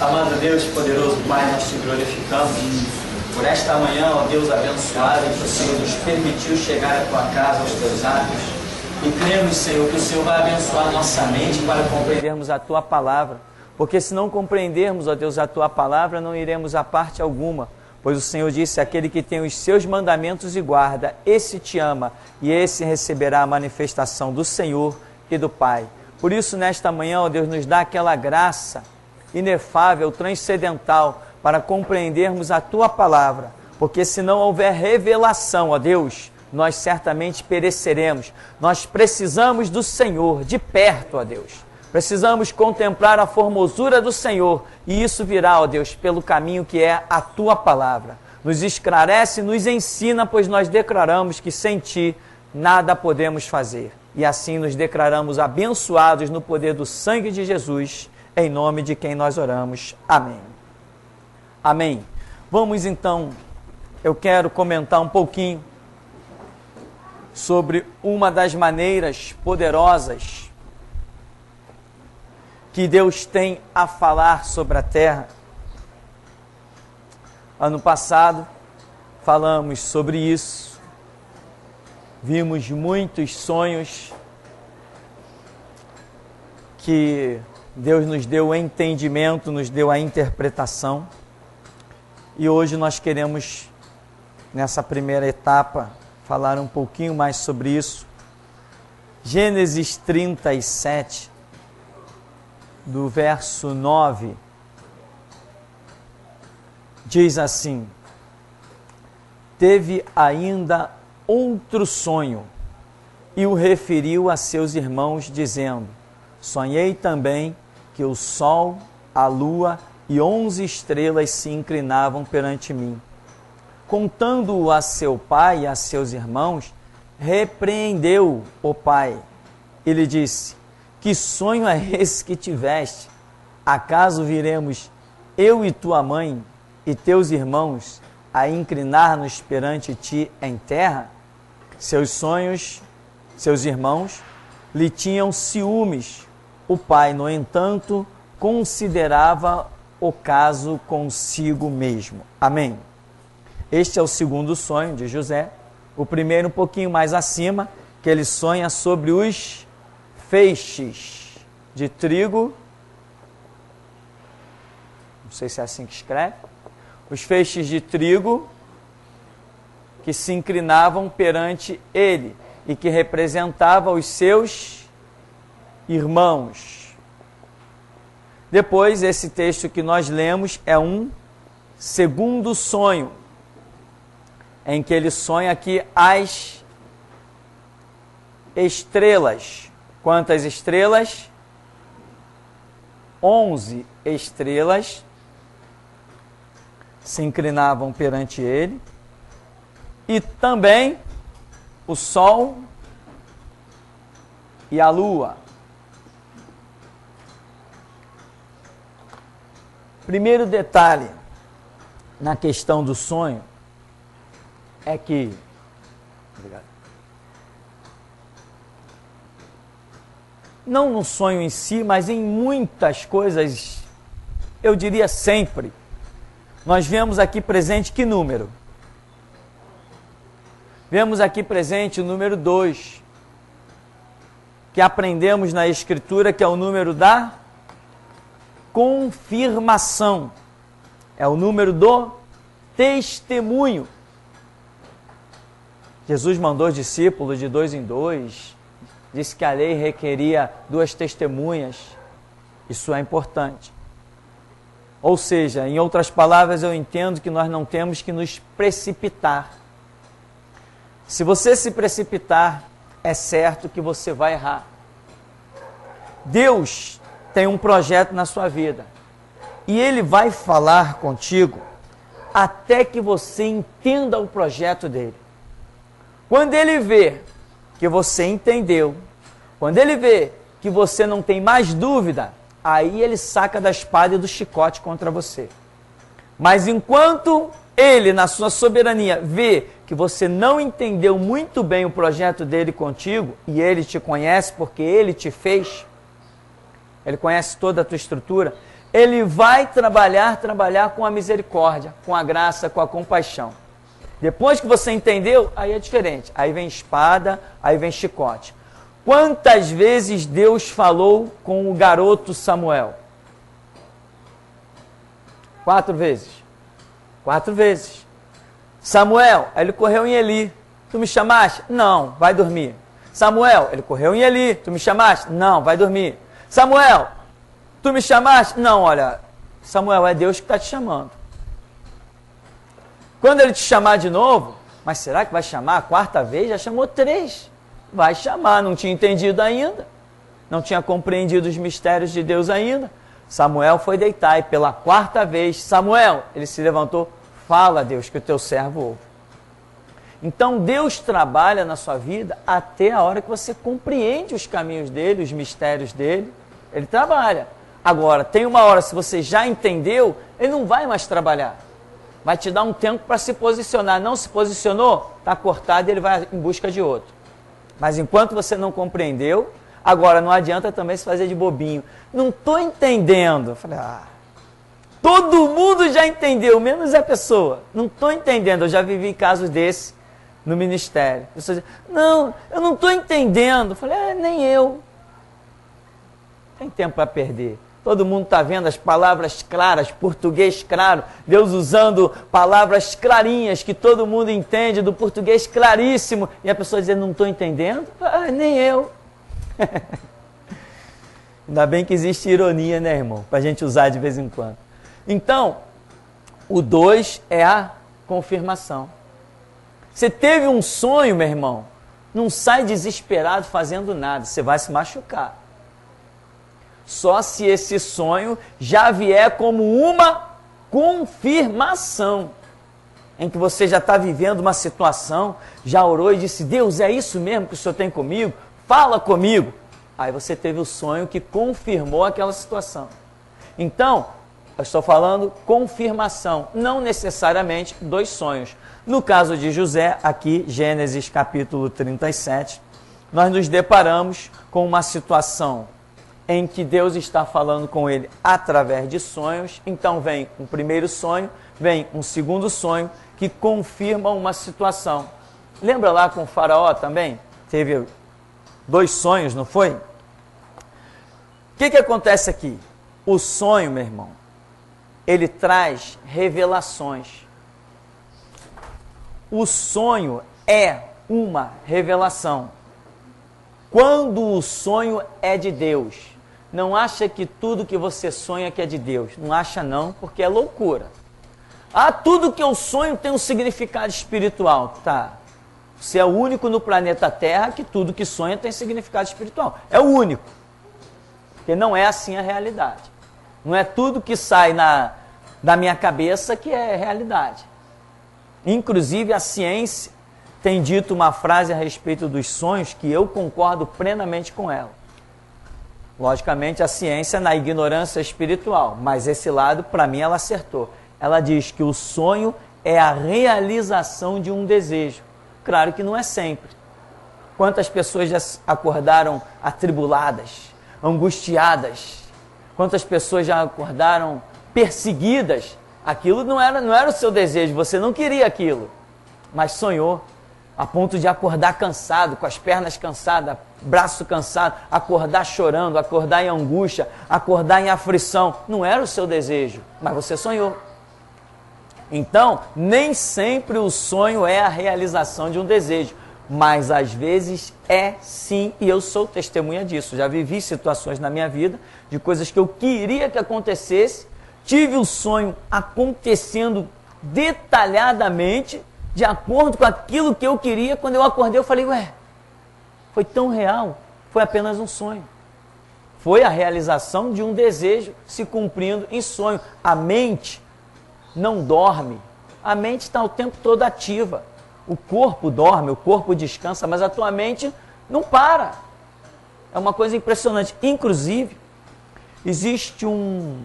Amado Deus, poderoso Pai, nós te glorificamos por esta manhã, ó Deus abençoado, que o Senhor nos permitiu chegar à tua casa, aos teus atos. E cremos, Senhor, que o Senhor vai abençoar nossa mente para compreendermos a tua palavra. Porque se não compreendermos, ó Deus, a tua palavra, não iremos a parte alguma. Pois o Senhor disse, aquele que tem os seus mandamentos e guarda, esse te ama, e esse receberá a manifestação do Senhor e do Pai. Por isso, nesta manhã, ó Deus, nos dá aquela graça inefável, transcendental, para compreendermos a tua palavra. Porque se não houver revelação, ó Deus, nós certamente pereceremos. Nós precisamos do Senhor, de perto, ó Deus. Precisamos contemplar a formosura do Senhor, e isso virá, ó Deus, pelo caminho que é a tua palavra. Nos esclarece, nos ensina, pois nós declaramos que sem ti nada podemos fazer. E assim nos declaramos abençoados no poder do sangue de Jesus, em nome de quem nós oramos. Amém. Amém. Vamos então, eu quero comentar um pouquinho sobre uma das maneiras poderosas que Deus tem a falar sobre a terra. Ano passado falamos sobre isso, vimos muitos sonhos que Deus nos deu o entendimento, nos deu a interpretação, e hoje nós queremos, nessa primeira etapa, falar um pouquinho mais sobre isso. Gênesis 37, do verso 9, diz assim: teve ainda outro sonho, e o referiu a seus irmãos, dizendo: sonhei também que o sol, a lua e 11 estrelas se inclinavam perante mim. Contando-o a seu pai e a seus irmãos, repreendeu o pai e lhe disse: que sonho é esse que tiveste? Acaso viremos eu e tua mãe e teus irmãos a inclinar-nos perante ti em terra? Seus irmãos, lhe tinham ciúmes. O pai, no entanto, considerava o caso consigo mesmo. Amém. Este é o segundo sonho de José. O primeiro um pouquinho mais acima, que ele sonha sobre os feixes de trigo. Não sei se é assim que escreve. Os feixes de trigo que se inclinavam perante ele e que representava os seus irmãos. Depois, esse texto que nós lemos é um segundo sonho, em que ele sonha que as estrelas. Quantas estrelas? 11 estrelas se inclinavam perante ele, e também o sol e a lua. Primeiro detalhe na questão do sonho é que não no sonho em si, mas em muitas coisas, eu diria sempre, nós vemos aqui presente que número? Vemos aqui presente o número 2, que aprendemos na Escritura, que é o número da confirmação. É o número do testemunho. Jesus mandou os discípulos de 2 em 2, disse que a lei requeria 2 testemunhas. Isso é importante. Ou seja, em outras palavras, eu entendo que nós não temos que nos precipitar. Se você se precipitar, é certo que você vai errar. Deus tem um projeto na sua vida, e Ele vai falar contigo até que você entenda o projeto dele. Quando Ele vê que você entendeu, quando Ele vê que você não tem mais dúvida, aí Ele saca da espada e do chicote contra você. Mas enquanto Ele, na sua soberania, vê que você não entendeu muito bem o projeto dele contigo, e Ele te conhece porque Ele te fez, Ele conhece toda a tua estrutura, ele vai trabalhar com a misericórdia, com a graça, com a compaixão. Depois que você entendeu, aí é diferente. Aí vem espada, aí vem chicote. Quantas vezes Deus falou com o garoto Samuel? 4 vezes. 4 vezes. Samuel, ele correu em Eli. Tu me chamaste? Não, vai dormir. Samuel, ele correu em Eli. Tu me chamaste? Não, vai dormir. Samuel, tu me chamaste? Não, olha, Samuel, é Deus que está te chamando. Quando ele te chamar de novo, mas será que vai chamar a 4ª vez? Já chamou 3. Vai chamar, não tinha entendido ainda. Não tinha compreendido os mistérios de Deus ainda. Samuel foi deitar e pela 4ª vez, Samuel, ele se levantou, fala a Deus que o teu servo ouve. Então Deus trabalha na sua vida até a hora que você compreende os caminhos dele, os mistérios dele. Ele trabalha. Agora, tem uma hora, se você já entendeu, ele não vai mais trabalhar. Vai te dar um tempo para se posicionar. Não se posicionou, está cortado e ele vai em busca de outro. Mas enquanto você não compreendeu, agora não adianta também se fazer de bobinho. Não estou entendendo. Eu falei, todo mundo já entendeu, menos a pessoa. Não estou entendendo, eu já vivi casos desses no ministério. Pessoas dizem, não, eu não estou entendendo. Eu falei, nem eu. Tem tempo para perder. Todo mundo está vendo as palavras claras, português claro, Deus usando palavras clarinhas que todo mundo entende, do português claríssimo, e a pessoa dizendo, não estou entendendo? Nem eu. Ainda bem que existe ironia, né, irmão? Para a gente usar de vez em quando. Então, o 2 é a confirmação. Você teve um sonho, meu irmão, não sai desesperado fazendo nada, você vai se machucar. Só se esse sonho já vier como uma confirmação, em que você já está vivendo uma situação, já orou e disse, Deus, é isso mesmo que o Senhor tem comigo? Fala comigo. Aí você teve o sonho que confirmou aquela situação. Então, eu estou falando confirmação, não necessariamente 2 sonhos. No caso de José, aqui, Gênesis capítulo 37, nós nos deparamos com uma situação em que Deus está falando com ele através de sonhos. Então vem um primeiro sonho, vem um segundo sonho, que confirma uma situação. Lembra lá com o faraó também? Teve 2 sonhos, não foi? O que acontece aqui? O sonho, meu irmão, ele traz revelações. O sonho é uma revelação. Quando o sonho é de Deus, não acha que tudo que você sonha que é de Deus. Não acha não, porque é loucura. Tudo que eu sonho tem um significado espiritual. Tá. Você é o único no planeta Terra que tudo que sonha tem significado espiritual. É o único. Porque não é assim a realidade. Não é tudo que sai da minha cabeça que é realidade. Inclusive a ciência tem dito uma frase a respeito dos sonhos que eu concordo plenamente com ela. Logicamente, a ciência na ignorância espiritual, mas esse lado, para mim, ela acertou. Ela diz que o sonho é a realização de um desejo. Claro que não é sempre. Quantas pessoas já acordaram atribuladas, angustiadas? Quantas pessoas já acordaram perseguidas? Aquilo não era o seu desejo, você não queria aquilo, mas sonhou. A ponto de acordar cansado, com as pernas cansadas, braço cansado, acordar chorando, acordar em angústia, acordar em aflição. Não era o seu desejo, mas você sonhou. Então, nem sempre o sonho é a realização de um desejo, mas às vezes é sim, e eu sou testemunha disso. Já vivi situações na minha vida de coisas que eu queria que acontecesse, tive o sonho acontecendo detalhadamente, de acordo com aquilo que eu queria. Quando eu acordei, eu falei, foi tão real, foi apenas um sonho. Foi a realização de um desejo se cumprindo em sonho. A mente não dorme, a mente está o tempo todo ativa. O corpo dorme, o corpo descansa, mas a tua mente não para. É uma coisa impressionante. Inclusive, existe um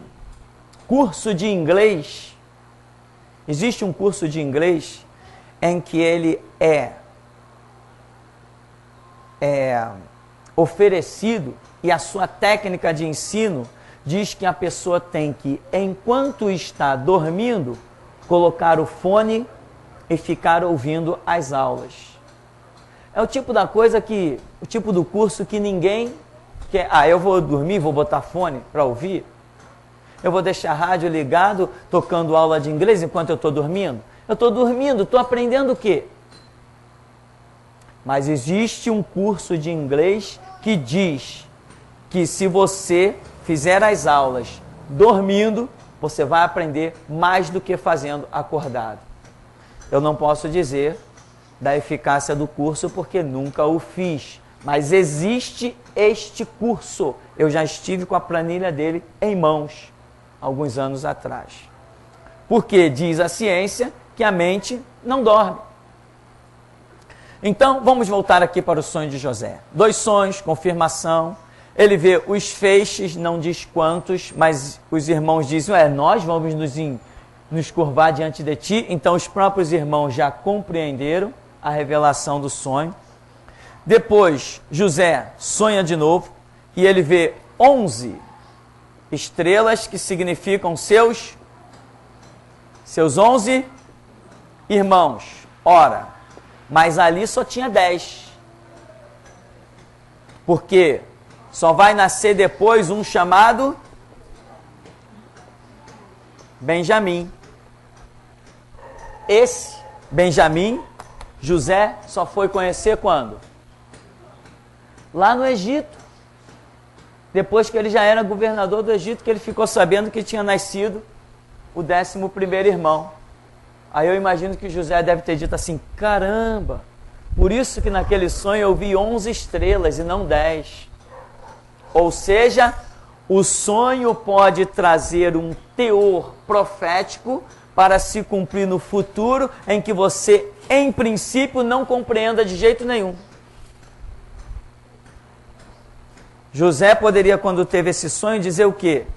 curso de inglês, em que ele é oferecido, e a sua técnica de ensino diz que a pessoa tem que, enquanto está dormindo, colocar o fone e ficar ouvindo as aulas. É o tipo da coisa que, o tipo do curso que ninguém quer. Ah, eu vou dormir, vou botar fone para ouvir? Eu vou deixar a rádio ligado, tocando aula de inglês enquanto eu estou dormindo? Eu estou dormindo, estou aprendendo o quê? Mas existe um curso de inglês que diz que se você fizer as aulas dormindo, você vai aprender mais do que fazendo acordado. Eu não posso dizer da eficácia do curso porque nunca o fiz, mas existe este curso. Eu já estive com a planilha dele em mãos alguns anos atrás. Porque diz a ciência que a mente não dorme. Então, vamos voltar aqui para o sonho de José. 2 sonhos, confirmação. Ele vê os feixes, não diz quantos, mas os irmãos dizem, nós vamos nos curvar diante de ti. Então, os próprios irmãos já compreenderam a revelação do sonho. Depois, José sonha de novo e ele vê 11 estrelas que significam seus 11 irmãos. Ora, mas ali só tinha 10. Porque só vai nascer depois um chamado Benjamim. Esse Benjamim, José só foi conhecer quando? Lá no Egito. Depois que ele já era governador do Egito, que ele ficou sabendo que tinha nascido o 11º irmão. Aí eu imagino que José deve ter dito assim, caramba, por isso que naquele sonho eu vi 11 estrelas e não 10. Ou seja, o sonho pode trazer um teor profético para se cumprir no futuro, em que você, em princípio, não compreenda de jeito nenhum. José poderia, quando teve esse sonho, dizer o quê?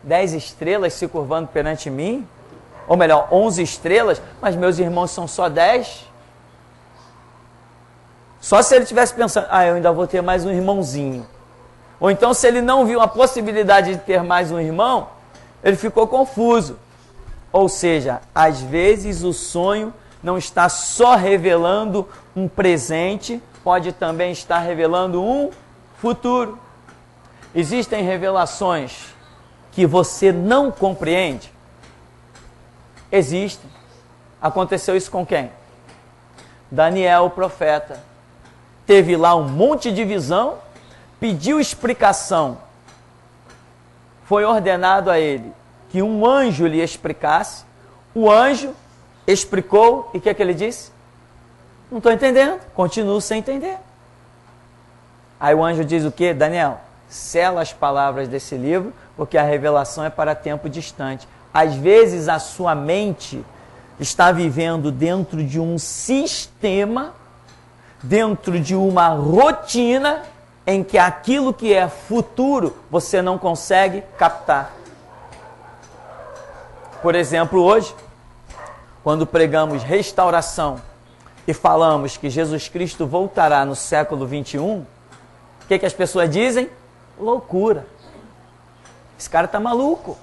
10 estrelas se curvando perante mim? Ou melhor, 11 estrelas, mas meus irmãos são só 10? Só se ele estivesse pensando, eu ainda vou ter mais um irmãozinho. Ou então, se ele não viu a possibilidade de ter mais um irmão, ele ficou confuso. Ou seja, às vezes o sonho não está só revelando um presente, pode também estar revelando um futuro. Existem revelações que você não compreende? Existem. Aconteceu isso com quem? Daniel, o profeta. Teve lá um monte de visão, pediu explicação. Foi ordenado a ele que um anjo lhe explicasse. O anjo explicou e o que é que ele disse? Não estou entendendo, continuo sem entender. Aí o anjo diz o quê? Daniel, sela as palavras desse livro, porque a revelação é para tempo distante. Às vezes a sua mente está vivendo dentro de um sistema, dentro de uma rotina, em que aquilo que é futuro você não consegue captar. Por exemplo, hoje, quando pregamos restauração e falamos que Jesus Cristo voltará no século 21, o que as pessoas dizem? Loucura. Esse cara está maluco.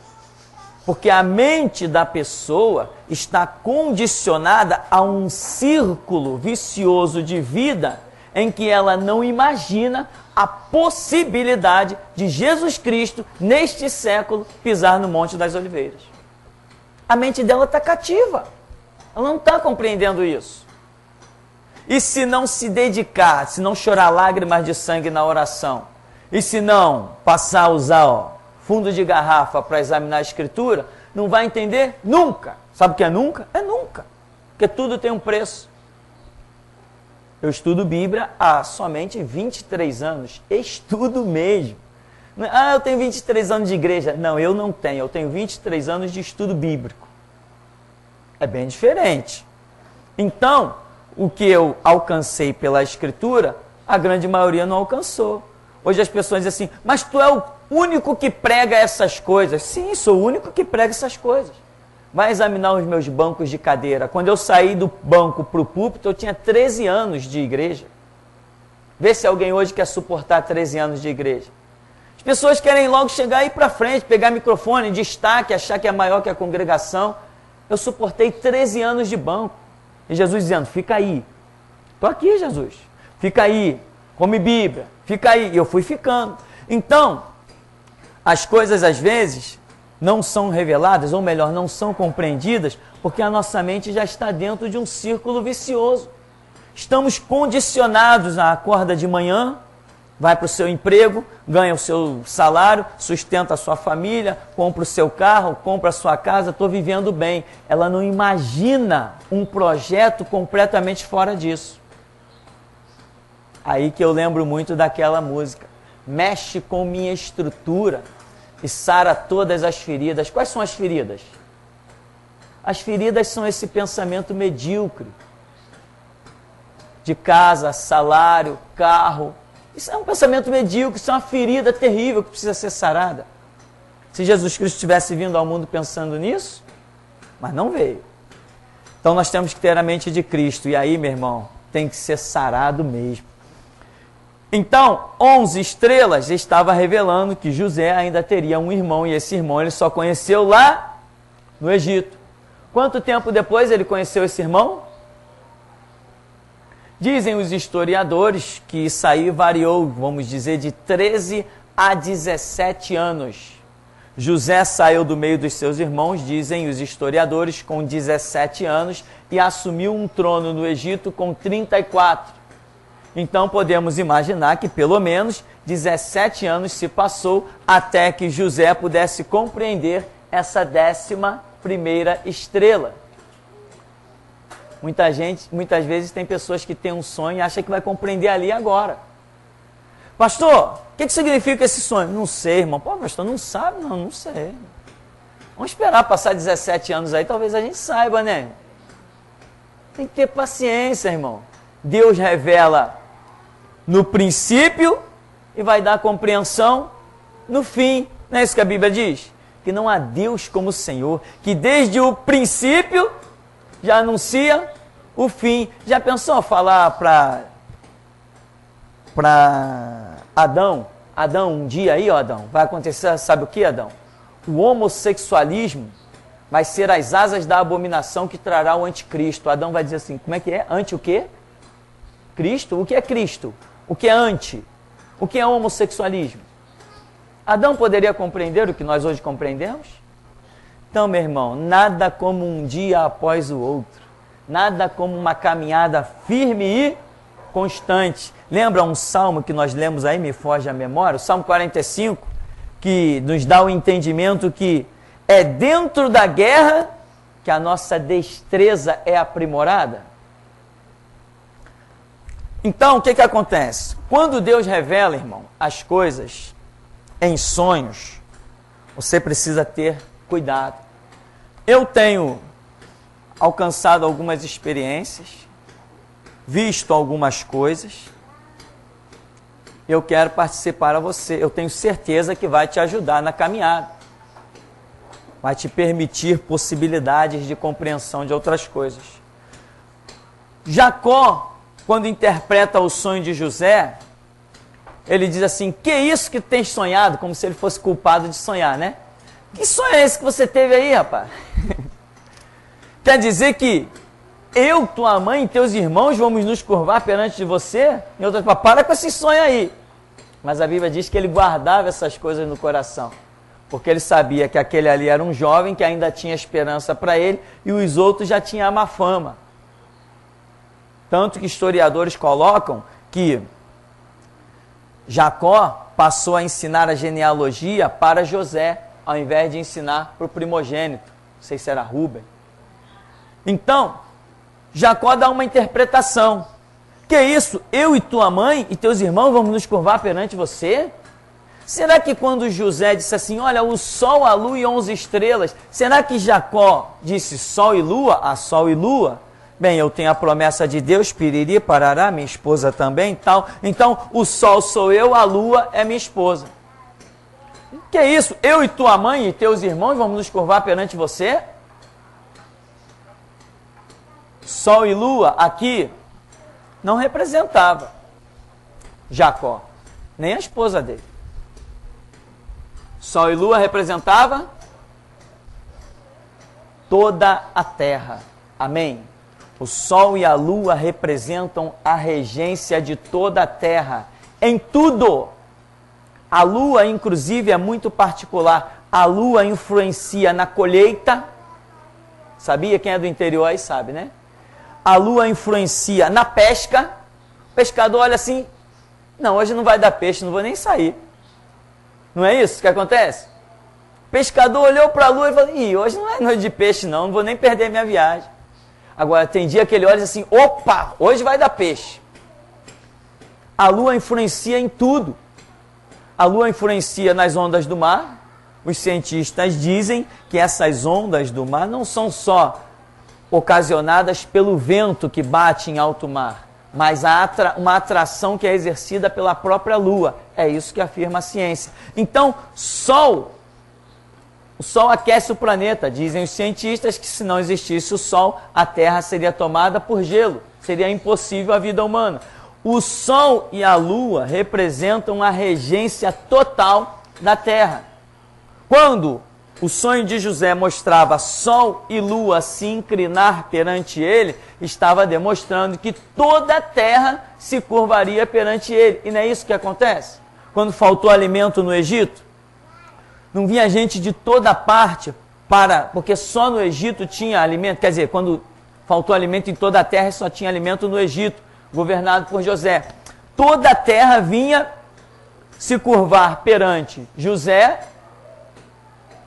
Porque a mente da pessoa está condicionada a um círculo vicioso de vida em que ela não imagina a possibilidade de Jesus Cristo, neste século, pisar no Monte das Oliveiras. A mente dela está cativa. Ela não está compreendendo isso. E se não se dedicar, se não chorar lágrimas de sangue na oração, e se não passar a usar fundo de garrafa para examinar a Escritura, não vai entender nunca. Sabe o que é nunca? É nunca. Porque tudo tem um preço. Eu estudo Bíblia há somente 23 anos. Estudo mesmo. Eu tenho 23 anos de igreja. Não, eu não tenho. Eu tenho 23 anos de estudo bíblico. É bem diferente. Então, o que eu alcancei pela Escritura, a grande maioria não alcançou. Hoje as pessoas dizem assim, mas tu é o único que prega essas coisas. Sim, sou o único que prega essas coisas. Vai examinar os meus bancos de cadeira. Quando eu saí do banco para o púlpito, eu tinha 13 anos de igreja. Vê se alguém hoje quer suportar 13 anos de igreja. As pessoas querem logo chegar e ir para frente, pegar microfone, destaque, achar que é maior que a congregação. Eu suportei 13 anos de banco. E Jesus dizendo, fica aí. Estou aqui, Jesus. Fica aí, come Bíblia, fica aí. E eu fui ficando. Então, as coisas às vezes não são reveladas, ou melhor, não são compreendidas, porque a nossa mente já está dentro de um círculo vicioso. Estamos condicionados a acorda de manhã, vai para o seu emprego, ganha o seu salário, sustenta a sua família, compra o seu carro, compra a sua casa, estou vivendo bem. Ela não imagina um projeto completamente fora disso. Aí que eu lembro muito daquela música. Mexe com minha estrutura e sara todas as feridas. Quais são as feridas? As feridas são esse pensamento medíocre. De casa, salário, carro. Isso é um pensamento medíocre, isso é uma ferida terrível que precisa ser sarada. Se Jesus Cristo tivesse vindo ao mundo pensando nisso, mas não veio. Então nós temos que ter a mente de Cristo. E aí, meu irmão, tem que ser sarado mesmo. Então, 11 estrelas estava revelando que José ainda teria um irmão, e esse irmão ele só conheceu lá no Egito. Quanto tempo depois ele conheceu esse irmão? Dizem os historiadores que isso aí variou, vamos dizer, de 13 a 17 anos. José saiu do meio dos seus irmãos, dizem os historiadores, com 17 anos e assumiu um trono no Egito com 34. Então podemos imaginar que pelo menos 17 anos se passou até que José pudesse compreender essa 11ª estrela. Muitas vezes tem pessoas que têm um sonho e acham que vai compreender ali agora. Pastor, o que significa esse sonho? Não sei, irmão. Pô, pastor, não sabe? Não sei. Vamos esperar passar 17 anos aí, talvez a gente saiba, né? Tem que ter paciência, irmão. Deus revela no princípio e vai dar compreensão no fim. Não é isso que a Bíblia diz? Que não há Deus como o Senhor, que desde o princípio já anuncia o fim. Já pensou falar para Adão? Adão, um dia aí, ó Adão, vai acontecer, sabe o que, Adão? O homossexualismo vai ser as asas da abominação que trará o anticristo. Adão vai dizer assim, como é que é? Anti o quê? Cristo? O que é Cristo? O que é anti? O que é homossexualismo? Adão poderia compreender o que nós hoje compreendemos? Então, meu irmão, nada como um dia após o outro. Nada como uma caminhada firme e constante. Lembra um salmo que nós lemos aí, me foge a memória? O Salmo 45, que nos dá o entendimento que é dentro da guerra que a nossa destreza é aprimorada. Então, o que acontece? Quando Deus revela, irmão, as coisas em sonhos, você precisa ter cuidado. Eu tenho alcançado algumas experiências, visto algumas coisas, eu quero participar a você. Eu tenho certeza que vai te ajudar na caminhada. Vai te permitir possibilidades de compreensão de outras coisas. Jacó, quando interpreta o sonho de José, ele diz assim, que é isso que tens sonhado? Como se ele fosse culpado de sonhar, né? Que sonho é esse que você teve aí, rapaz? Quer dizer que eu, tua mãe e teus irmãos vamos nos curvar perante de você? Em outras palavras, para com esse sonho aí. Mas a Bíblia diz que ele guardava essas coisas no coração, porque ele sabia que aquele ali era um jovem que ainda tinha esperança para ele e os outros já tinham a má fama. Tanto que historiadores colocam que Jacó passou a ensinar a genealogia para José, ao invés de ensinar para o primogênito. Não sei se era Rúben. Então, Jacó dá uma interpretação. Que é isso? Eu e tua mãe e teus irmãos vamos nos curvar perante você? Será que quando José disse assim, olha, o sol, a lua e 11 estrelas, será que Jacó disse sol e lua, a sol e lua? Bem, eu tenho a promessa de Deus, piriri, parará, minha esposa também, tal. Então, o sol sou eu, a lua é minha esposa. Que é isso? Eu e tua mãe e teus irmãos vamos nos curvar perante você? Sol e lua aqui não representava Jacó, nem a esposa dele. Sol e lua representava toda a terra. Amém? O sol e a lua representam a regência de toda a terra, em tudo. A lua, inclusive, é muito particular. A lua influencia na colheita. Sabia? Quem é do interior aí sabe, né? A lua influencia na pesca. O pescador olha assim, não, hoje não vai dar peixe, não vou nem sair. Não é isso que acontece? O pescador olhou para a lua e falou, hoje não é noite de peixe não vou nem perder minha viagem. Agora, tem dia que ele olha assim, opa, hoje vai dar peixe. A lua influencia em tudo. A lua influencia nas ondas do mar. Os cientistas dizem que essas ondas do mar não são só ocasionadas pelo vento que bate em alto mar, mas uma atração que é exercida pela própria lua. É isso que afirma a ciência. Então, o Sol aquece o planeta. Dizem os cientistas que se não existisse o Sol, a Terra seria tomada por gelo. Seria impossível a vida humana. O Sol e a Lua representam a regência total da Terra. Quando o sonho de José mostrava Sol e Lua se inclinar perante ele, estava demonstrando que toda a Terra se curvaria perante ele. E não é isso que acontece? Quando faltou alimento no Egito, não vinha gente de toda parte porque só no Egito tinha alimento. Quer dizer, quando faltou alimento em toda a terra, só tinha alimento no Egito, governado por José. Toda a terra vinha se curvar perante José,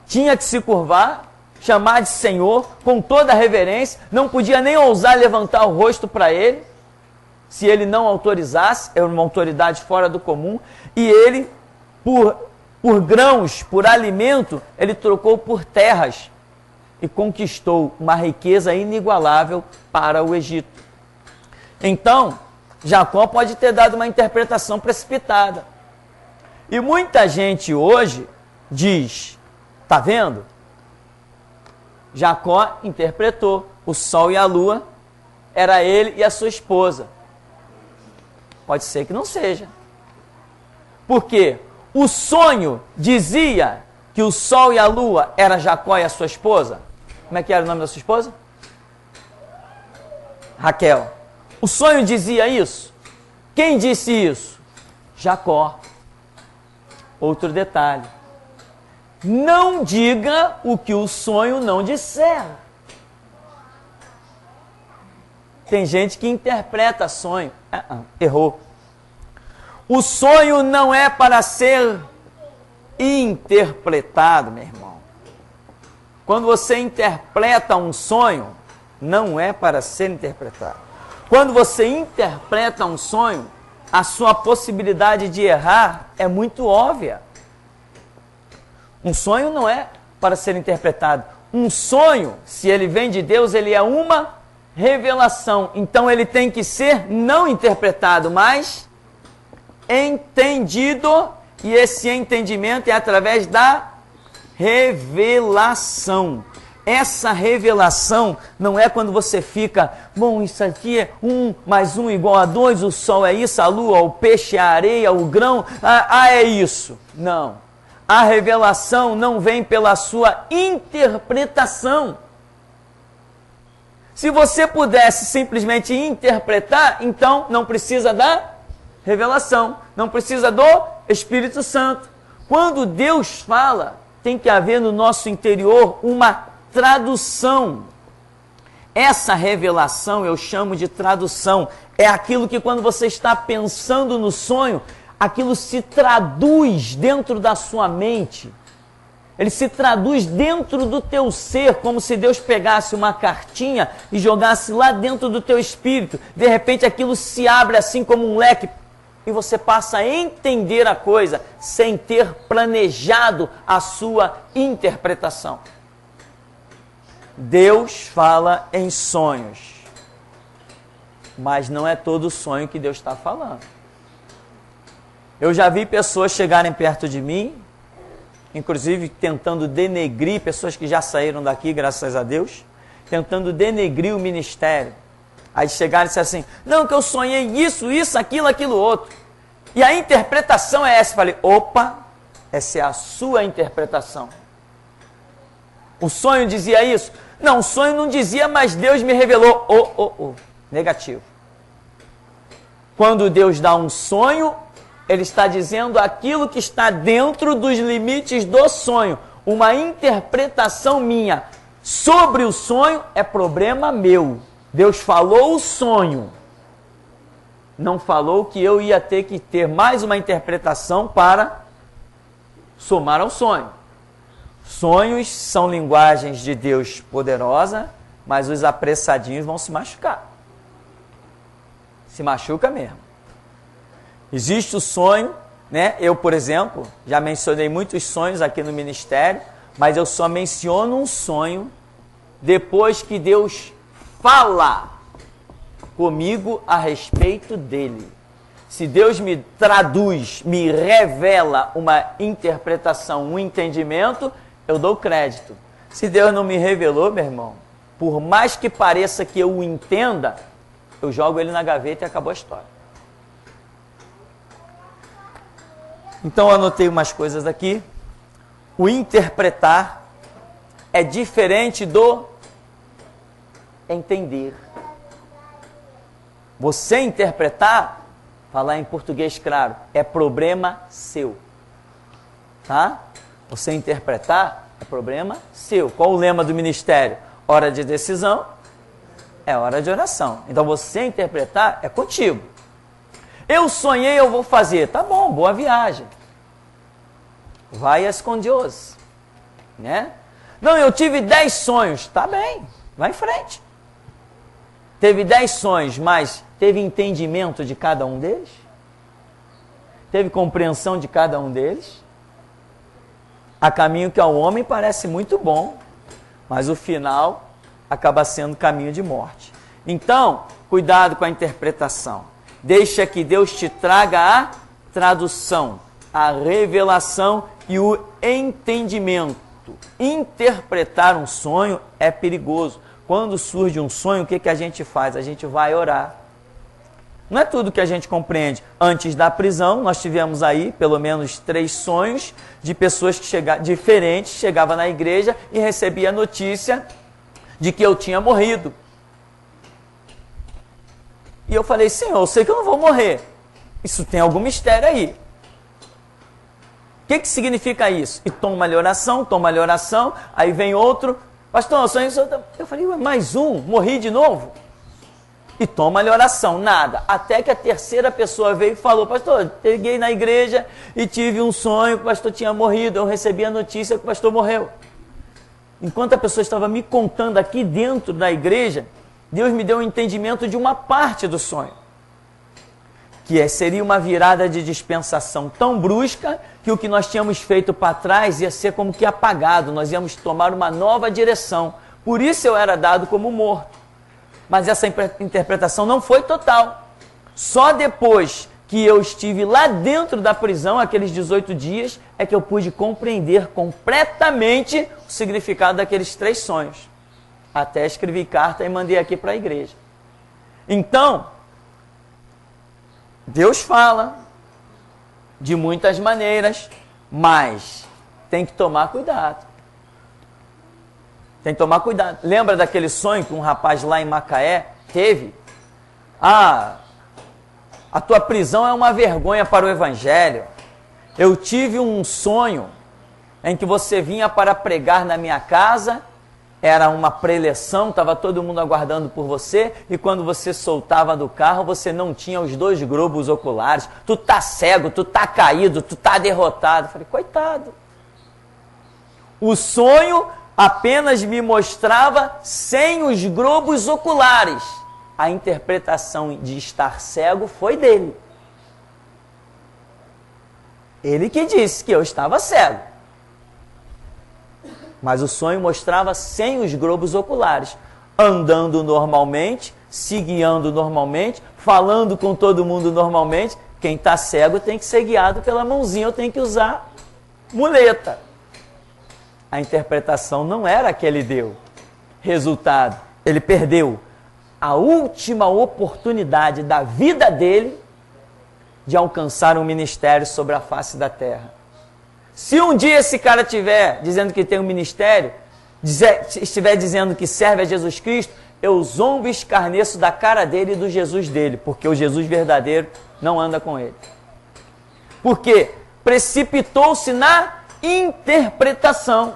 tinha que se curvar, chamar de Senhor, com toda a reverência, não podia nem ousar levantar o rosto para ele, se ele não autorizasse, era uma autoridade fora do comum, e ele, por grãos, por alimento, ele trocou por terras e conquistou uma riqueza inigualável para o Egito. Então, Jacó pode ter dado uma interpretação precipitada. E muita gente hoje diz, tá vendo? Jacó interpretou, o sol e a lua, era ele e a sua esposa. Pode ser que não seja. Por quê? O sonho dizia que o sol e a lua era Jacó e a sua esposa. Como é que era o nome da sua esposa? Raquel. O sonho dizia isso? Quem disse isso? Jacó. Outro detalhe. Não diga o que o sonho não disser. Tem gente que interpreta sonho. Errou. O sonho não é para ser interpretado, meu irmão. Quando você interpreta um sonho, não é para ser interpretado. Quando você interpreta um sonho, a sua possibilidade de errar é muito óbvia. Um sonho não é para ser interpretado. Um sonho, se ele vem de Deus, ele é uma revelação. Então ele tem que ser não interpretado, mas entendido, e esse entendimento é através da revelação. Essa revelação não é quando você fica, bom, isso aqui é 1 mais 1 igual a 2, o sol é isso, a lua, o peixe, a areia, o grão, é isso. Não. A revelação não vem pela sua interpretação. Se você pudesse simplesmente interpretar, então não precisa da revelação, não precisa do Espírito Santo. Quando Deus fala, tem que haver no nosso interior uma tradução. Essa revelação eu chamo de tradução. É aquilo que quando você está pensando no sonho, aquilo se traduz dentro da sua mente. Ele se traduz dentro do teu ser, como se Deus pegasse uma cartinha e jogasse lá dentro do teu espírito. De repente aquilo se abre assim como um leque e você passa a entender a coisa sem ter planejado a sua interpretação. Deus fala em sonhos, mas não é todo sonho que Deus está falando. Eu já vi pessoas chegarem perto de mim, inclusive tentando denegrir, pessoas que já saíram daqui, graças a Deus, tentando denegrir o ministério. Aí chegaram e disseram assim, não, que eu sonhei isso, aquilo, aquilo outro. E a interpretação é essa. Falei, opa, Essa é a sua interpretação. O sonho dizia isso? Não, o sonho não dizia, mas Deus me revelou. Negativo. Quando Deus dá um sonho, Ele está dizendo aquilo que está dentro dos limites do sonho. Uma interpretação minha sobre o sonho é problema meu. Deus falou o sonho. Não falou que eu ia ter que ter mais uma interpretação para somar ao sonho. Sonhos são linguagens de Deus poderosa, mas os apressadinhos vão se machucar. Se machuca mesmo. Existe o sonho, né? Eu, por exemplo, já mencionei muitos sonhos aqui no ministério, mas eu só menciono um sonho depois que Deus fala comigo a respeito dele. Se Deus me traduz, me revela uma interpretação, um entendimento, eu dou crédito. Se Deus não me revelou, meu irmão, por mais que pareça que eu o entenda, eu jogo ele na gaveta e acabou a história. Então eu anotei umas coisas aqui. O interpretar é diferente do entender. Você interpretar, falar em português claro, é problema seu. Tá? Você interpretar é problema seu. Qual o lema do ministério? Hora de decisão é hora de oração. Então você interpretar é contigo. Eu sonhei, eu vou fazer. Tá bom, boa viagem. Vai com Deus. Né? Não, eu tive 10 sonhos. Tá bem, vai em frente. Teve 10 sonhos, mas teve entendimento de cada um deles? Teve compreensão de cada um deles? Há caminho que ao homem parece muito bom, mas o final acaba sendo caminho de morte. Então, cuidado com a interpretação. Deixa que Deus te traga a tradução, a revelação e o entendimento. Interpretar um sonho é perigoso. Quando surge um sonho, o que a gente faz? A gente vai orar. Não é tudo que a gente compreende. Antes da prisão, nós tivemos aí pelo menos 3 sonhos de pessoas que diferentes, chegavam na igreja e recebia a notícia de que eu tinha morrido. E eu falei, Senhor, eu sei que eu não vou morrer. Isso tem algum mistério aí. O que significa isso? E toma a oração, aí vem outro, pastor, eu falei, mais um, morri de novo? E toma a oração, nada. Até que a terceira pessoa veio e falou, pastor, cheguei na igreja e tive um sonho que o pastor tinha morrido, eu recebi a notícia que o pastor morreu. Enquanto a pessoa estava me contando aqui dentro da igreja, Deus me deu um entendimento de uma parte do sonho. Que seria uma virada de dispensação tão brusca que o que nós tínhamos feito para trás ia ser como que apagado, nós íamos tomar uma nova direção. Por isso eu era dado como morto. Mas essa interpretação não foi total. Só depois que eu estive lá dentro da prisão, aqueles 18 dias, é que eu pude compreender completamente o significado daqueles 3 sonhos. Até escrevi carta e mandei aqui para a igreja. Então, Deus fala de muitas maneiras, mas tem que tomar cuidado. Tem que tomar cuidado. Lembra daquele sonho que um rapaz lá em Macaé teve? A tua prisão é uma vergonha para o evangelho. Eu tive um sonho em que você vinha para pregar na minha casa, era uma preleção, estava todo mundo aguardando por você, e quando você soltava do carro, você não tinha os 2 globos oculares, tu tá cego, tu tá caído, tu tá derrotado. Eu falei, coitado. O sonho apenas me mostrava sem os globos oculares. A interpretação de estar cego foi dele. Ele que disse que eu estava cego. Mas o sonho mostrava sem os globos oculares, andando normalmente, se guiando normalmente, falando com todo mundo normalmente. Quem está cego tem que ser guiado pela mãozinha, eu tenho que usar muleta. A interpretação não era a que ele deu. Resultado, ele perdeu a última oportunidade da vida dele de alcançar um ministério sobre a face da terra. Se um dia esse cara estiver dizendo que tem um ministério, estiver dizendo que serve a Jesus Cristo, eu zombo e escarneço da cara dele e do Jesus dele, porque o Jesus verdadeiro não anda com ele. Porque precipitou-se na interpretação.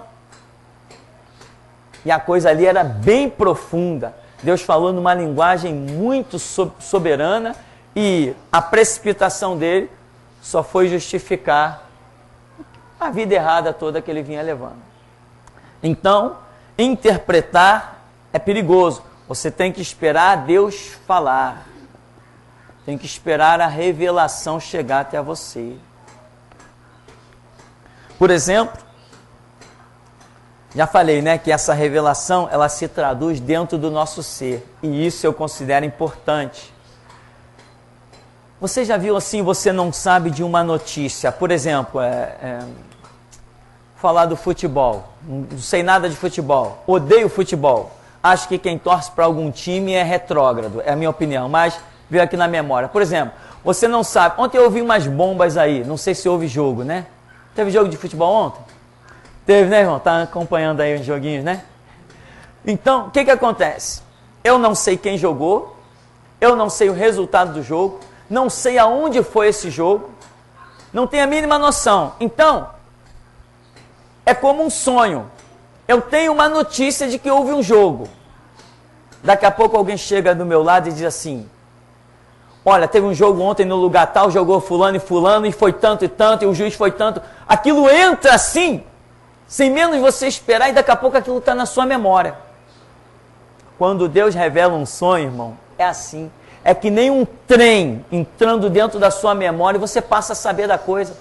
E a coisa ali era bem profunda. Deus falou numa linguagem muito soberana e a precipitação dele só foi justificar a vida errada toda que ele vinha levando. Então, interpretar é perigoso. Você tem que esperar Deus falar. Tem que esperar a revelação chegar até você. Por exemplo, já falei, né, que essa revelação, ela se traduz dentro do nosso ser. E isso eu considero importante. Você já viu assim, você não sabe de uma notícia, por exemplo, falar do futebol, não sei nada de futebol, odeio futebol, acho que quem torce para algum time é retrógrado, é a minha opinião, mas veio aqui na memória. Por exemplo, você não sabe, ontem eu ouvi umas bombas aí, não sei se houve jogo, né? Teve jogo de futebol ontem? Teve, né, irmão? Tá acompanhando aí os joguinhos, né? Então, o que acontece? Eu não sei quem jogou, eu não sei o resultado do jogo, não sei aonde foi esse jogo, não tenho a mínima noção. Então, é como um sonho. Eu tenho uma notícia de que houve um jogo. Daqui a pouco alguém chega do meu lado e diz assim: olha, teve um jogo ontem no lugar tal, jogou fulano e foi tanto e tanto, e o juiz foi tanto. Aquilo entra assim, sem menos você esperar, e daqui a pouco aquilo está na sua memória. Quando Deus revela um sonho, irmão, é assim. É que nem um trem entrando dentro da sua memória e você passa a saber da coisa.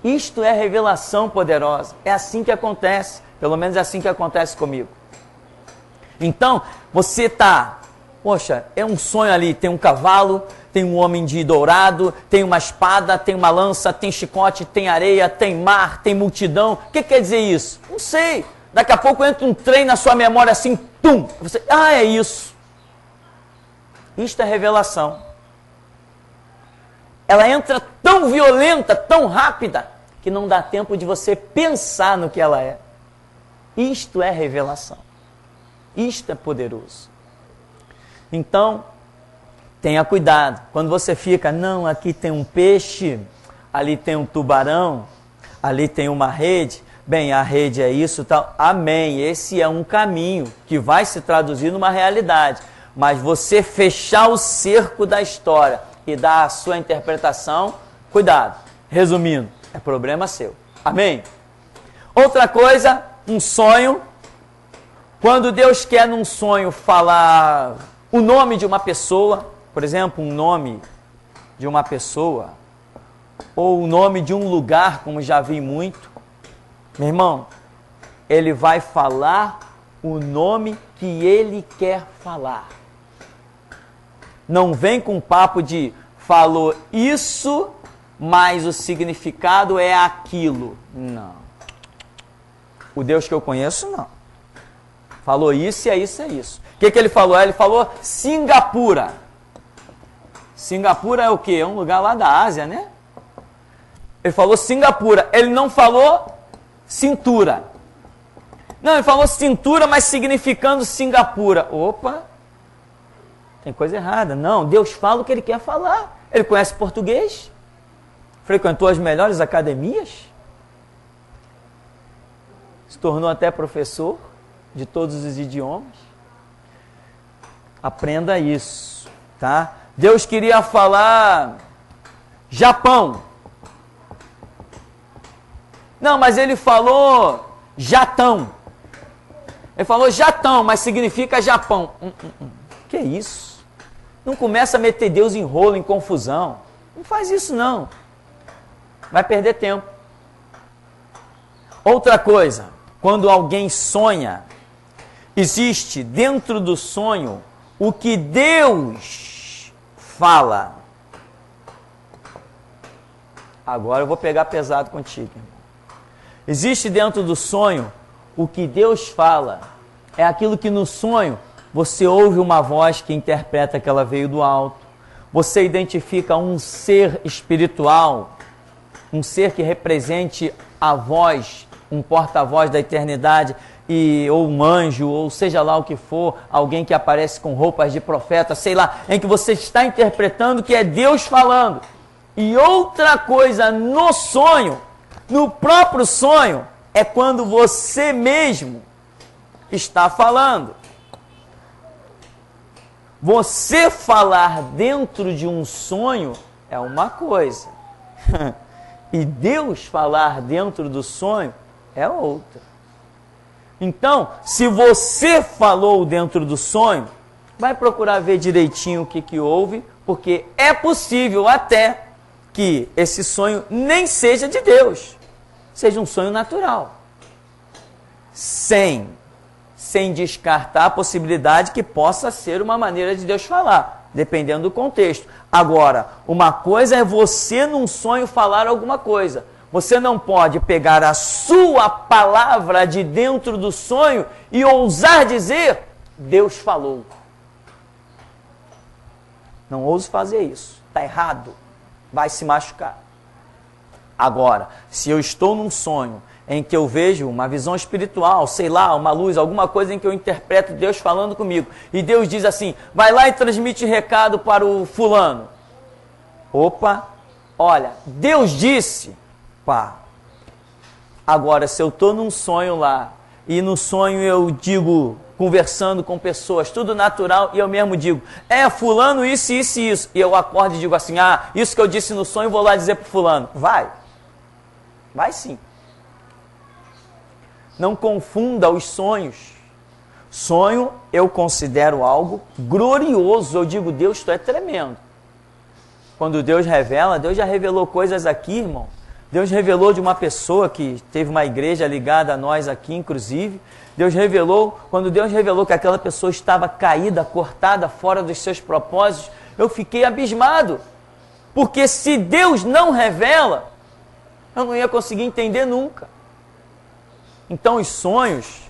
Isto é revelação poderosa. É assim que acontece. Pelo menos é assim que acontece comigo. Então, você está... Poxa, é um sonho ali. Tem um cavalo, tem um homem de dourado, tem uma espada, tem uma lança, tem chicote, tem areia, tem mar, tem multidão. O que quer dizer isso? Não sei. Daqui a pouco entra um trem na sua memória assim, tum! Você, é isso. Isto é revelação. Ela entra tão violenta, tão rápida, que não dá tempo de você pensar no que ela é. Isto é revelação. Isto é poderoso. Então, tenha cuidado. Quando você fica, não, aqui tem um peixe, ali tem um tubarão, ali tem uma rede. Bem, a rede é isso, tal. Amém. Esse é um caminho que vai se traduzir numa realidade. Mas você fechar o cerco da história e dar a sua interpretação, cuidado. Resumindo, é problema seu. Amém? Outra coisa, um sonho. Quando Deus quer num sonho falar o nome de uma pessoa, por exemplo, um nome de uma pessoa, ou o nome de um lugar, como já vi muito, meu irmão, ele vai falar o nome que ele quer falar. Não vem com papo de falou isso, mas o significado é aquilo. Não. O Deus que eu conheço, não. Falou isso e é isso, é isso. O que ele falou? Ele falou Singapura. Singapura é o quê? É um lugar lá da Ásia, né? Ele falou Singapura. Ele não falou cintura. Não, ele falou cintura, mas significando Singapura. Opa! Tem coisa errada. Não, Deus fala o que ele quer falar. Ele conhece português. Frequentou as melhores academias. Se tornou até professor de todos os idiomas. Aprenda isso, tá? Deus queria falar Japão. Não, mas ele falou jatão. Ele falou jatão, mas significa Japão. Que isso? Não começa a meter Deus em rolo, em confusão. Não faz isso não. Vai perder tempo. Outra coisa, quando alguém sonha, existe dentro do sonho o que Deus fala. Agora eu vou pegar pesado contigo. Existe dentro do sonho o que Deus fala. É aquilo que no sonho você ouve uma voz que interpreta que ela veio do alto. Você identifica um ser espiritual um ser que represente a voz, um porta-voz da eternidade, ou um anjo, ou seja lá o que for, alguém que aparece com roupas de profeta, sei lá, em que você está interpretando que é Deus falando. E outra coisa no sonho, no próprio sonho, é quando você mesmo está falando. Você falar dentro de um sonho é uma coisa. E Deus falar dentro do sonho é outra. Então, se você falou dentro do sonho, vai procurar ver direitinho o que houve, porque é possível até que esse sonho nem seja de Deus, seja um sonho natural. Sem descartar a possibilidade que possa ser uma maneira de Deus falar, dependendo do contexto. Agora, uma coisa é você num sonho falar alguma coisa. Você não pode pegar a sua palavra de dentro do sonho e ousar dizer, Deus falou. Não ouse fazer isso. Está errado. Vai se machucar. Agora, se eu estou num sonho em que eu vejo uma visão espiritual, sei lá, uma luz, alguma coisa em que eu interpreto Deus falando comigo, e Deus diz assim, vai lá e transmite recado para o fulano. Opa, olha, Deus disse, pá. Agora, se eu estou num sonho lá, e no sonho eu digo, conversando com pessoas, tudo natural, e eu mesmo digo, fulano isso, isso e isso, e eu acordo e digo assim, isso que eu disse no sonho, vou lá dizer para fulano. Vai sim. Não confunda os sonhos. Sonho eu considero algo glorioso. Eu digo, Deus, tu é tremendo. Quando Deus revela, Deus já revelou coisas aqui, irmão. Deus revelou de uma pessoa que teve uma igreja ligada a nós aqui, inclusive. Deus revelou, quando Deus revelou que aquela pessoa estava caída, cortada, fora dos seus propósitos, eu fiquei abismado. Porque se Deus não revela, eu não ia conseguir entender nunca. Então os sonhos,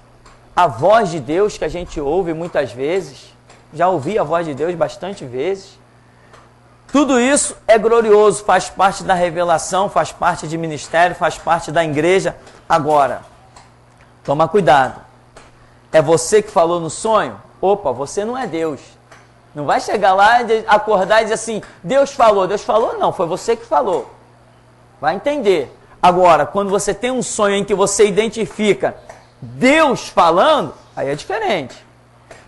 a voz de Deus que a gente ouve muitas vezes, já ouvi a voz de Deus bastante vezes, tudo isso é glorioso, faz parte da revelação, faz parte de ministério, faz parte da igreja. Agora, toma cuidado. É você que falou no sonho? Opa, você não é Deus. Não vai chegar lá, acordar e dizer assim, Deus falou não, foi você que falou. Vai entender. Agora, quando você tem um sonho em que você identifica Deus falando, aí é diferente.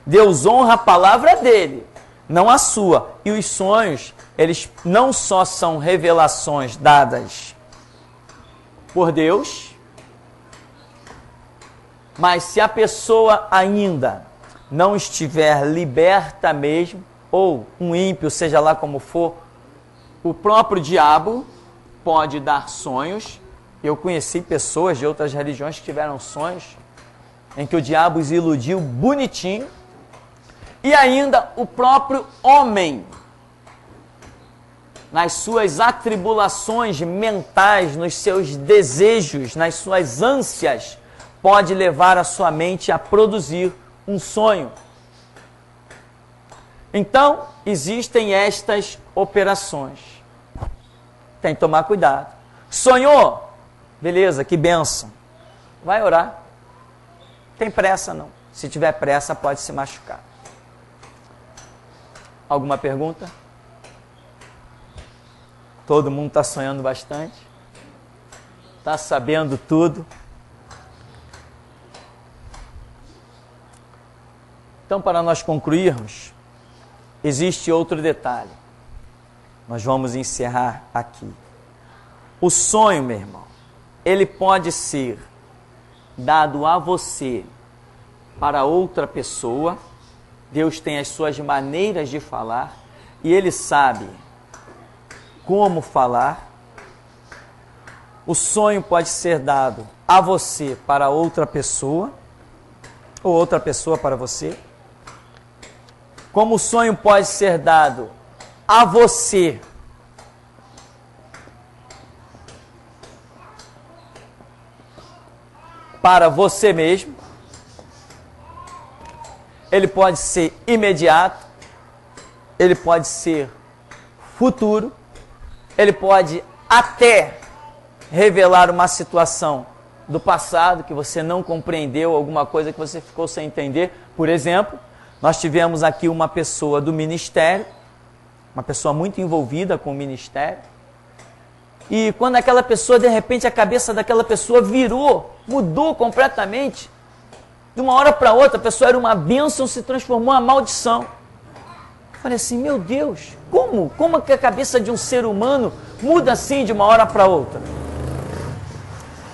Deus honra a palavra dele, não a sua. E os sonhos, eles não só são revelações dadas por Deus, mas se a pessoa ainda não estiver liberta mesmo, ou um ímpio, seja lá como for, o próprio diabo pode dar sonhos. Eu conheci pessoas de outras religiões que tiveram sonhos em que o diabo os iludiu bonitinho. E ainda o próprio homem, nas suas atribulações mentais, nos seus desejos, nas suas ânsias, pode levar a sua mente a produzir um sonho. Então, existem estas operações. Tem que tomar cuidado. Sonhou? Beleza, que bênção. Vai orar. Tem pressa não. Se tiver pressa, pode se machucar. Alguma pergunta? Todo mundo está sonhando bastante? Está sabendo tudo? Então, para nós concluirmos, existe outro detalhe. Nós vamos encerrar aqui. O sonho, meu irmão, ele pode ser dado a você para outra pessoa. Deus tem as suas maneiras de falar e Ele sabe como falar. O sonho pode ser dado a você para outra pessoa ou outra pessoa para você. Como o sonho pode ser dado a você para você mesmo. Ele pode ser imediato, ele pode ser futuro, ele pode até revelar uma situação do passado que você não compreendeu, alguma coisa que você ficou sem entender. Por exemplo, nós tivemos aqui uma pessoa do ministério, uma pessoa muito envolvida com o ministério, e quando aquela pessoa, de repente, a cabeça daquela pessoa virou, mudou completamente, de uma hora para outra, a pessoa era uma bênção, se transformou em uma maldição. Eu falei assim, meu Deus, como que a cabeça de um ser humano muda assim de uma hora para outra?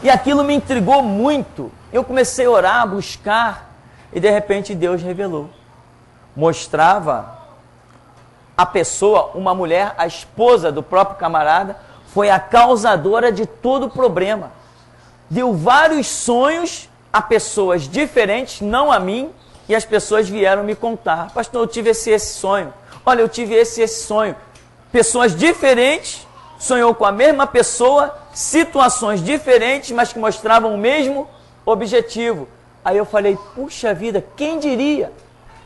E aquilo me intrigou muito. Eu comecei a orar, a buscar, e de repente Deus revelou. Mostrava a pessoa, uma mulher, a esposa do próprio camarada, foi a causadora de todo o problema. Deu vários sonhos a pessoas diferentes, não a mim, e as pessoas vieram me contar. Pastor, eu tive esse sonho. Olha, eu tive esse sonho. Pessoas diferentes, sonhou com a mesma pessoa, situações diferentes, mas que mostravam o mesmo objetivo. Aí eu falei, puxa vida, quem diria?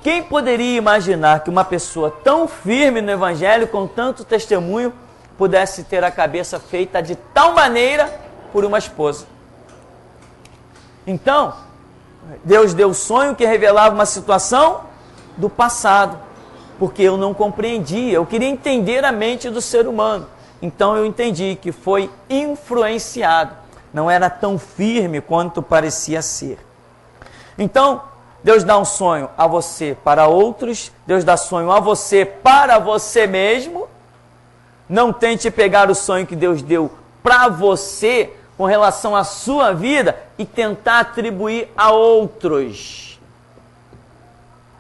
Quem poderia imaginar que uma pessoa tão firme no Evangelho, com tanto testemunho, pudesse ter a cabeça feita de tal maneira por uma esposa? Então, Deus deu o sonho que revelava uma situação do passado, porque eu não compreendia, eu queria entender a mente do ser humano. Então eu entendi que foi influenciado, não era tão firme quanto parecia ser. Então, Deus dá um sonho a você para outros, Deus dá sonho a você para você mesmo. Não tente pegar o sonho que Deus deu para você com relação à sua vida e tentar atribuir a outros.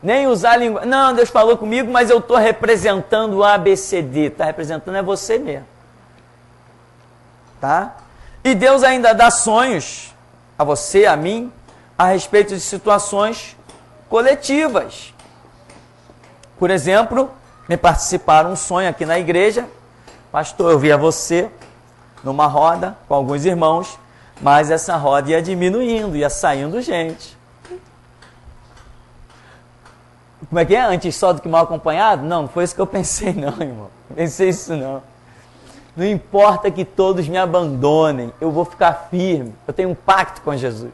Nem usar a língua. Não, Deus falou comigo, mas eu estou representando o ABCD. Está representando é você mesmo. Tá? E Deus ainda dá sonhos a você, a mim, a respeito de situações coletivas. Por exemplo, me participaram um sonho aqui na igreja. Pastor, eu via você numa roda com alguns irmãos, mas essa roda ia diminuindo, ia saindo gente. Como é que é? Antes só do que mal acompanhado? Não, não foi isso que eu pensei não, irmão. Pensei isso não. Não importa que todos me abandonem, eu vou ficar firme. Eu tenho um pacto com Jesus.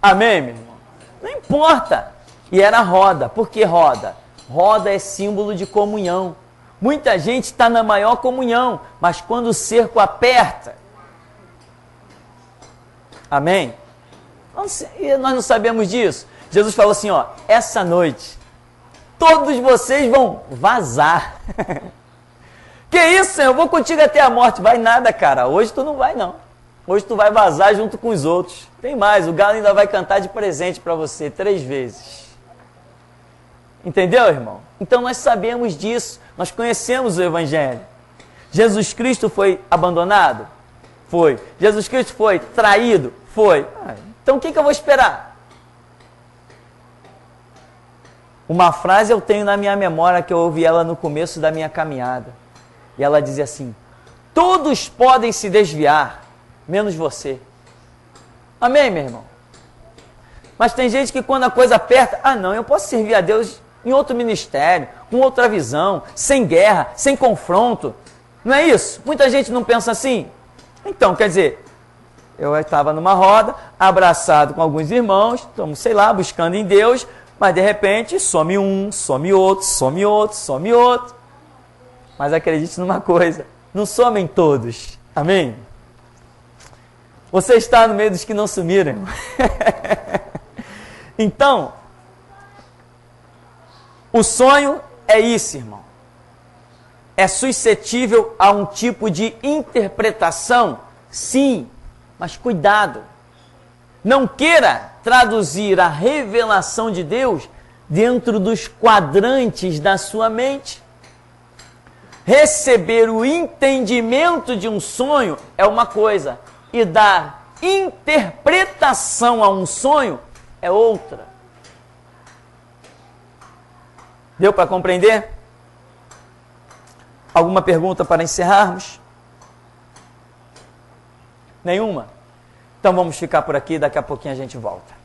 Amém, meu irmão? Não importa. E era roda. Por que roda? Roda é símbolo de comunhão. Muita gente está na maior comunhão, mas quando o cerco aperta... Amém? Nós não sabemos disso. Jesus falou assim, ó, essa noite, todos vocês vão vazar. Que isso, Senhor? Eu vou contigo até a morte. Vai nada, cara. Hoje tu não vai, não. Hoje tu vai vazar junto com os outros. Tem mais, o galo ainda vai cantar de presente para você 3 vezes. Entendeu, irmão? Então nós sabemos disso. Nós conhecemos o Evangelho. Jesus Cristo foi abandonado? Foi. Jesus Cristo foi traído? Foi. Então o que eu vou esperar? Uma frase eu tenho na minha memória que eu ouvi ela no começo da minha caminhada. E ela dizia assim, todos podem se desviar, menos você. Amém, meu irmão? Mas tem gente que quando a coisa aperta, não, eu posso servir a Deus em outro ministério, com outra visão, sem guerra, sem confronto. Não é isso? Muita gente não pensa assim. Então, quer dizer, eu estava numa roda, abraçado com alguns irmãos, estamos, sei lá, buscando em Deus, mas de repente some um, some outro, some outro, some outro. Mas acredite numa coisa, não somem todos. Amém? Você está no meio dos que não sumiram. Então, o sonho é isso, irmão. É suscetível a um tipo de interpretação? Sim, mas cuidado. Não queira traduzir a revelação de Deus dentro dos quadrantes da sua mente. Receber o entendimento de um sonho é uma coisa, e dar interpretação a um sonho é outra. Deu para compreender? Alguma pergunta para encerrarmos? Nenhuma? Então vamos ficar por aqui, daqui a pouquinho a gente volta.